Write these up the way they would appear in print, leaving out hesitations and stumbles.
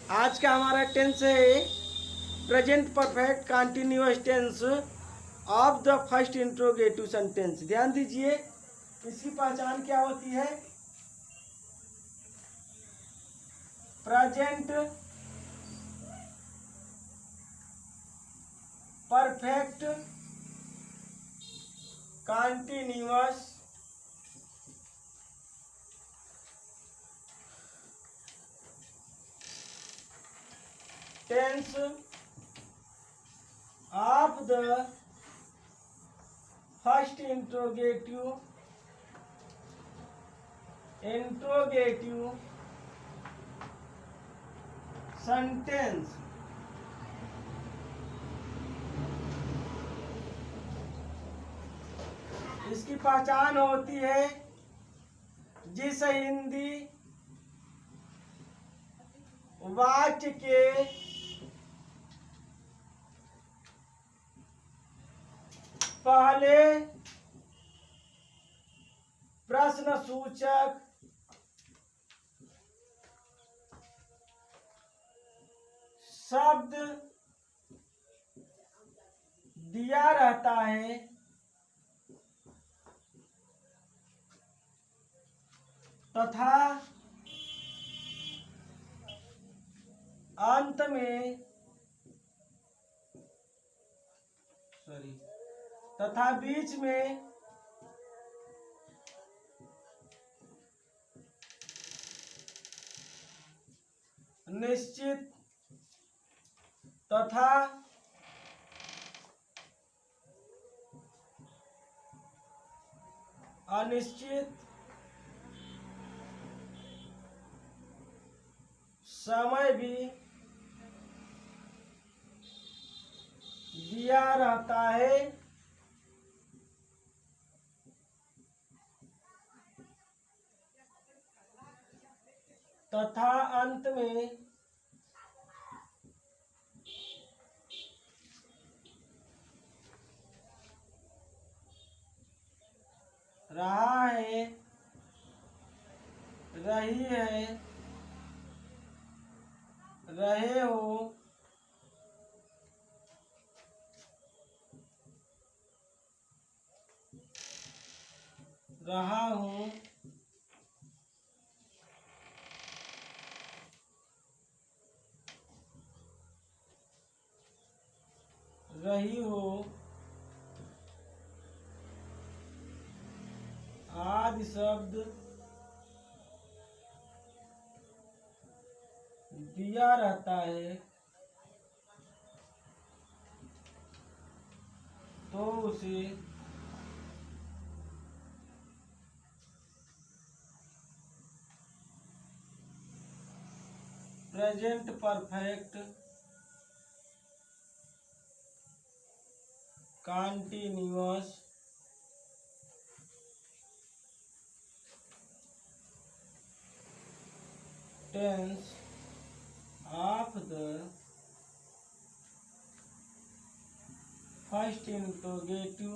आज का हमारा टेंस है present perfect continuous tense of the first interrogative sentence. ध्यान दीजिए, इसकी पहचान क्या होती है। Present perfect continuous tense of the first interrogative sentence. इसकी पहचान होती है जिस हिंदी वाक्य के पहले प्रश्नसूचक शब्द दिया रहता है तथा अंत में तथा बीच में निश्चित तथा अनिश्चित समय भी दिया रहता है तथा अंत में रहा है, रही है, रहे हो, रहा हूँ, रही हो आदि शब्द दिया रहता है तो उसे present perfect continuous tense of the first interrogative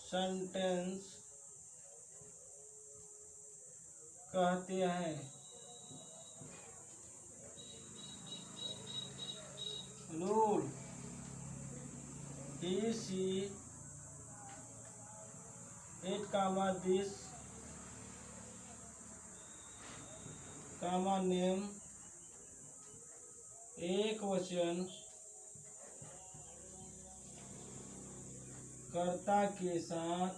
sentence कहते हैं। रूल DC 8, नेम एक वचन कर्ता के साथ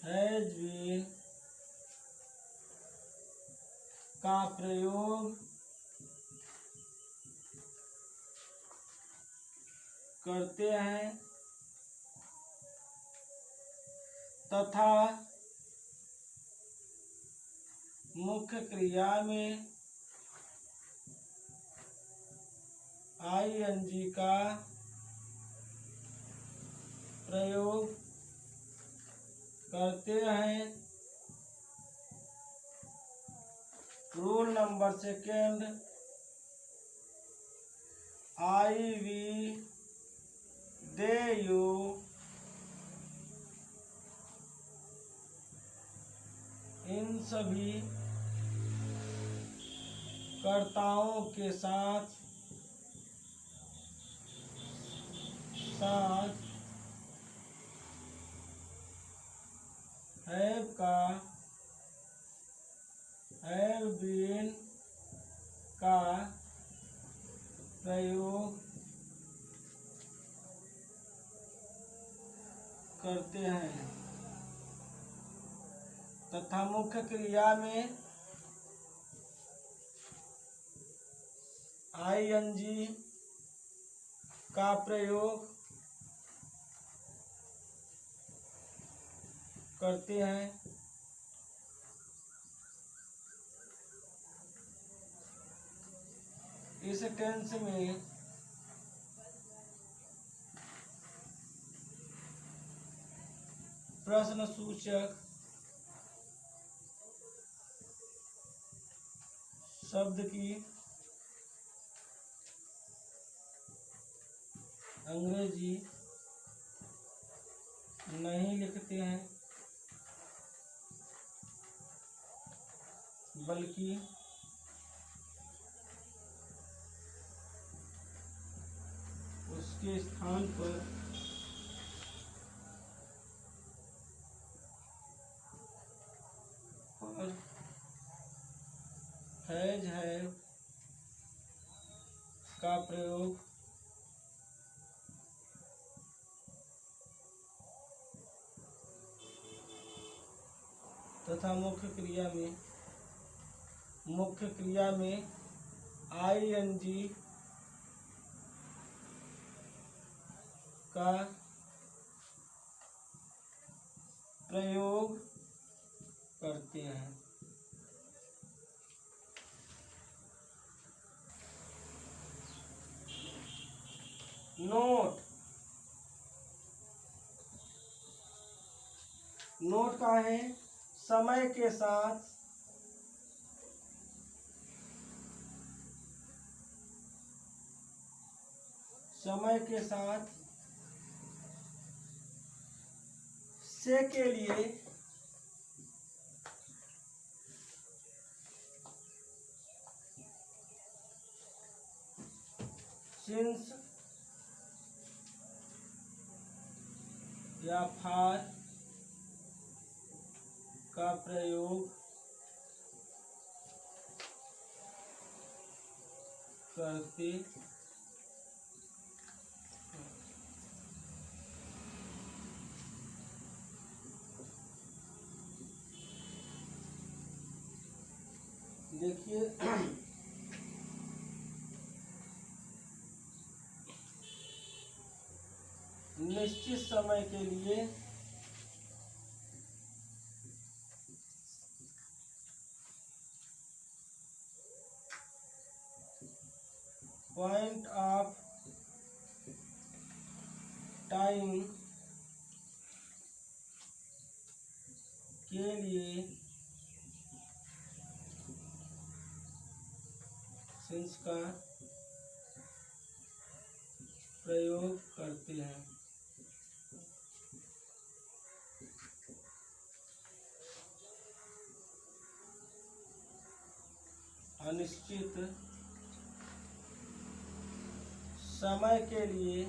हैज बीन का प्रयोग करते हैं तथा मुख्य क्रिया में ING का प्रयोग करते हैं। Rule number 2, I we they you इन सभी कर्ताओं के साथ साथ हैव बीन का प्रयोग करते हैं तथा मुख्य क्रिया में आईएनजी का प्रयोग करते हैं। इस टेंस में प्रश्नसूचक शब्द की अंग्रेजी नहीं लिखते हैं बल्कि उसके स्थान पर हैज हैव का प्रयोग तथा मुख्य क्रिया में आईएनजी का प्रयोग करते हैं। नोट का है समय के साथ से के लिए सिंस या फार का प्रयोग करते देखिए निश्चित समय के लिए पॉइंट ऑफ टाइम के लिए सिंस का प्रयोग करते हैं। अनिश्चित समय के लिए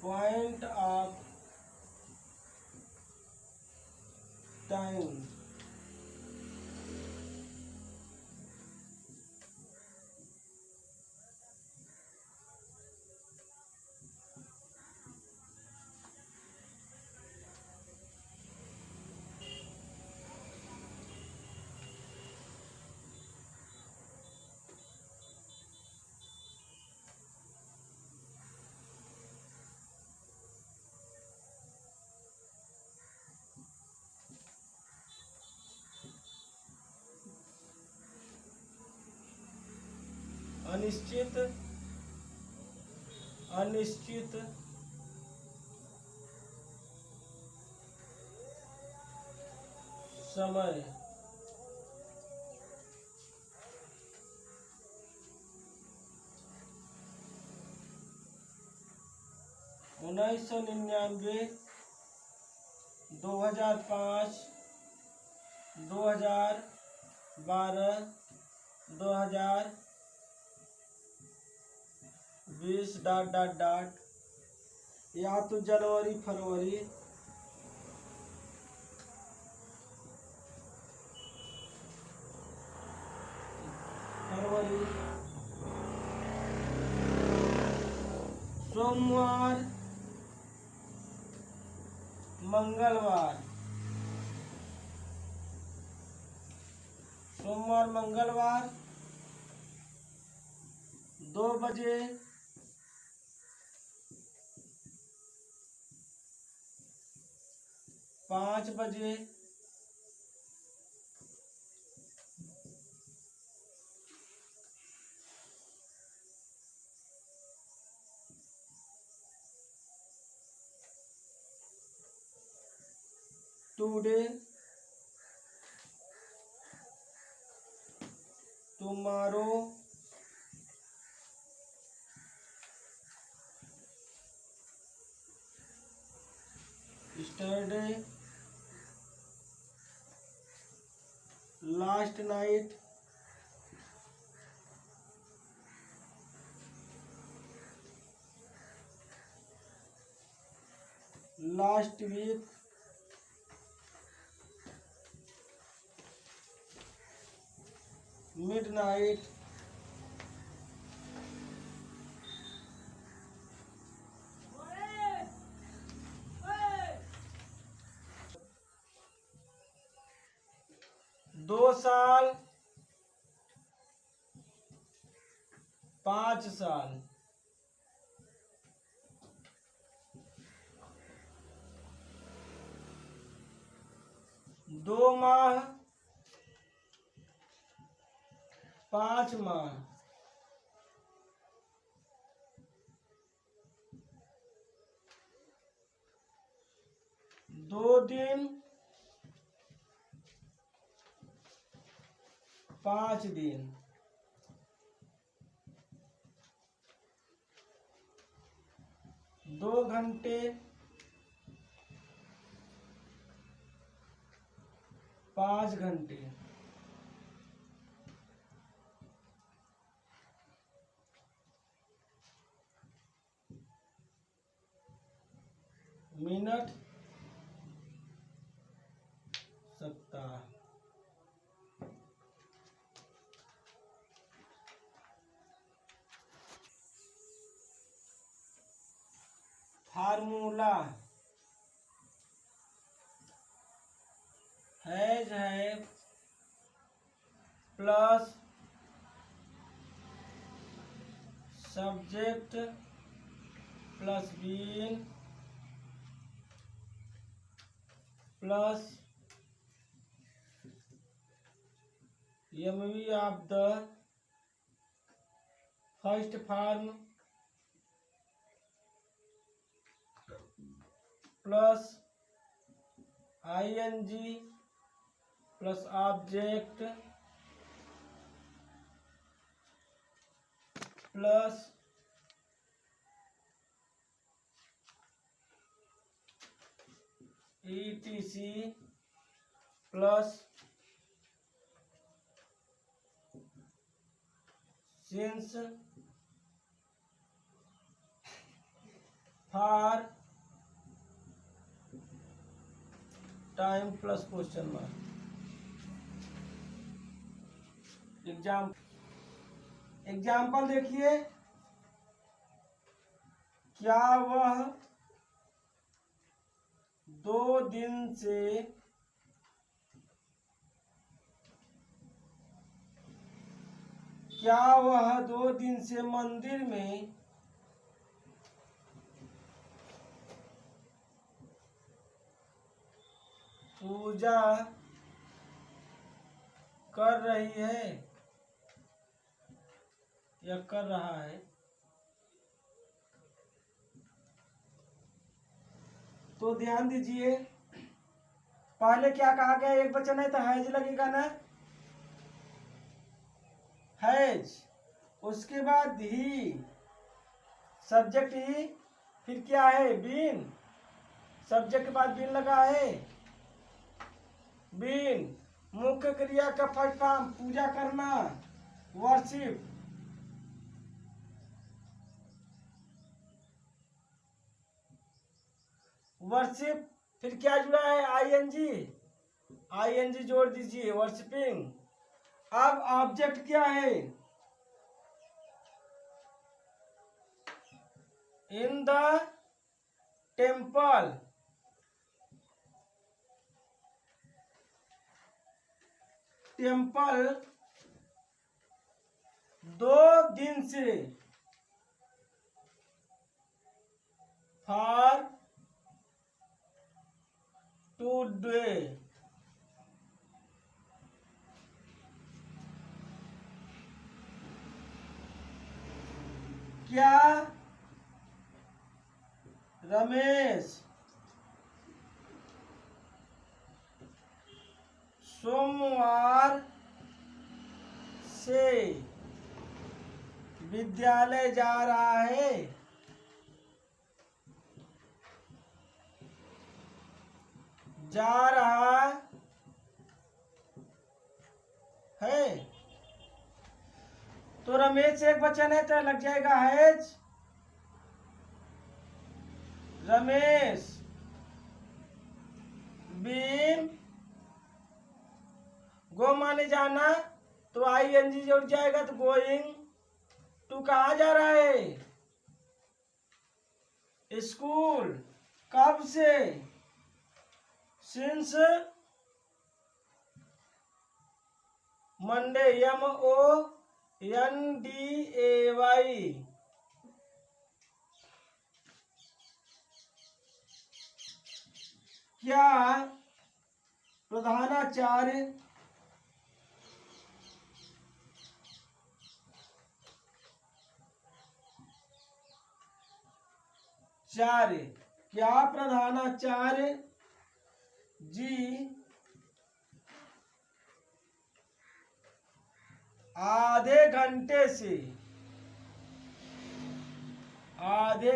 पॉइंट ऑफ टाइम अनिश्चित अनिश्चित समय। 1999, 2005, 2012, 2020 ... या तो जनवरी फरवरी, सोमवार, मंगलवार, सोमवार मंगलवार 2 बजे, 5 बजे, 2 day, tomorrow, yesterday, last night, last week, midnight, दो साल, 5 साल, 2 माह, 5 माह, 2 दिन, 5 दिन, 2 घंटे, 5 घंटे, 1 मिनट, सप्ताह। फार्मूला है plus subject plus been plus MV of the first form plus ING plus object plus ETC plus since for time plus question mark. Example देखिए, क्या वह 2 दिन से मंदिर में पूजा कर रही है? या कर रहा है। तो ध्यान दीजिए, पहले क्या कहा गया, एक वचन है तो हैज लगेगा ना, हैज। उसके बाद ही, सब्जेक्ट ही, फिर क्या है, बीन। सब्जेक्ट के बाद बीन लगा है, बीन। मुख्य क्रिया का फर्स्ट फॉर्म पूजा करना, वर्शिप। वर्शिप, फिर क्या जुड़ा है, आईएनजी। आईएनजी जोड़ दीजिए, वर्शिपिंग। अब ऑब्जेक्ट क्या है, इन द टेम्पल। टेम्पल 2 दिन से, फॉर टुडे। क्या रमेश सोमवार से विद्यालय जा रहा है। जा रहा है। तो रमेश एक वचन है तो लग जाएगा हैज। रमेश बीन, गो माने जाना, तो आईएनजी जुड़ जाएगा, तो गोइंग टू कहा जा रहा है, स्कूल। कब से, सिंस मंडे, MONDAY। क्या प्रधानाचार्य क्या प्रधानाचार्य जी आधे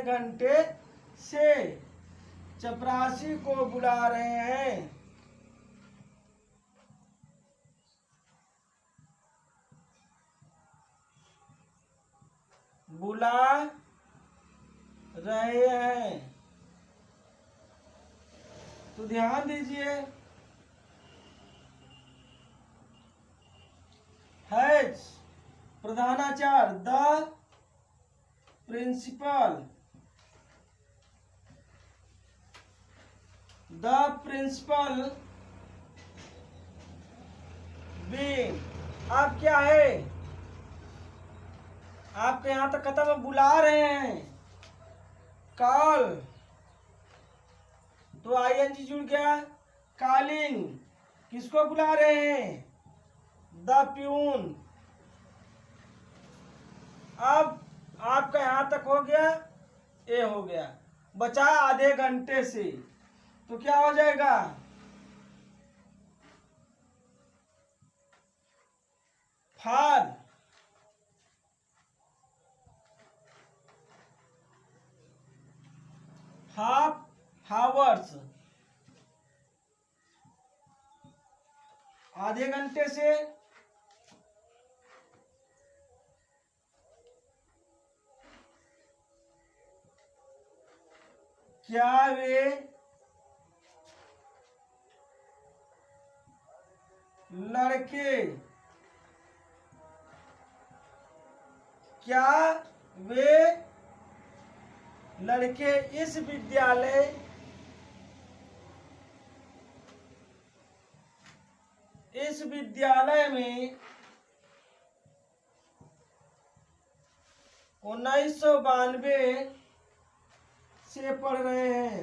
घंटे से चपरासी को बुला रहे हैं। बुला रहे हैं। तो ध्यान दीजिए, हैज प्रधानाचार्य, द प्रिंसिपल। बीन। अब क्या है, आपके यहां तक खत्म, बुला रहे हैं, कॉल। तो आईएनजी जुड़ गया, कॉलिंग। किसको बुला रहे हैं, द प्यून। अब आपका यहां तक हो गया, ए हो गया, बचा आधे घंटे से। तो क्या हो जाएगा, फॉर हाफ हावर्स, आधे घंटे से। क्या वे लड़के इस विद्यालय में 1992 से पढ़ रहे हैं।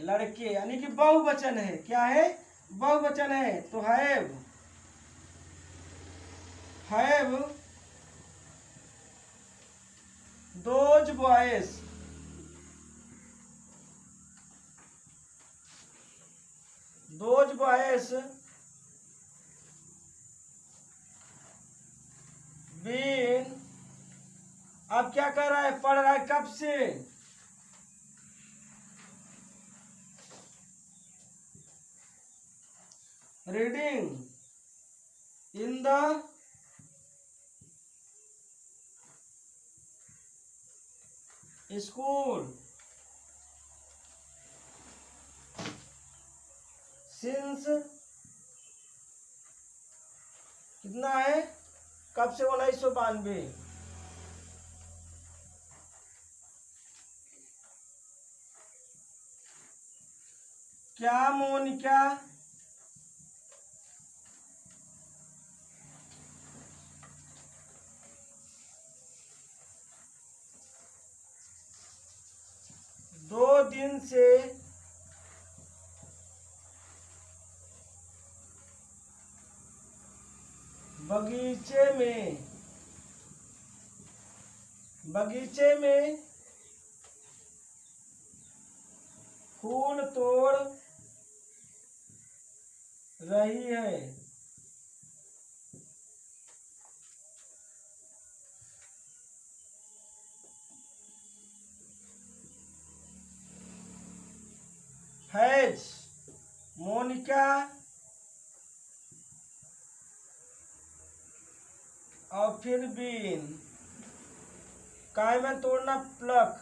लड़के, यानी कि बहुवचन है। क्या है? बहुवचन है। तो have those boys, those boys been, अब क्या कर रहा है? पढ़ रहा है। कब से? Reading in the school since, कितना है? कब से? 1992। क्या मोनिका दो दिन से बगीचे में फूल तोड़ रही है। हैज मोनिका और फिर बीन, काय में तोड़ना, pluck,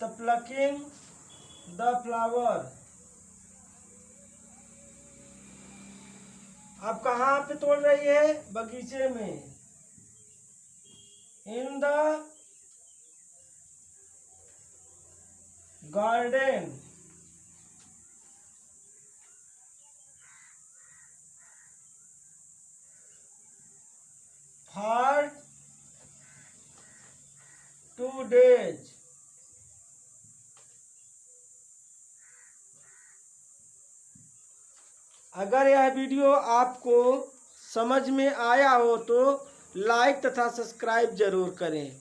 the plucking the flower. आप कहाँ पे तोड़ रही है? बगीचे में। In the garden, for 2 days। अगर यह वीडियो आपको समझ में आया हो तो लाइक तथा सब्सक्राइब जरूर करें।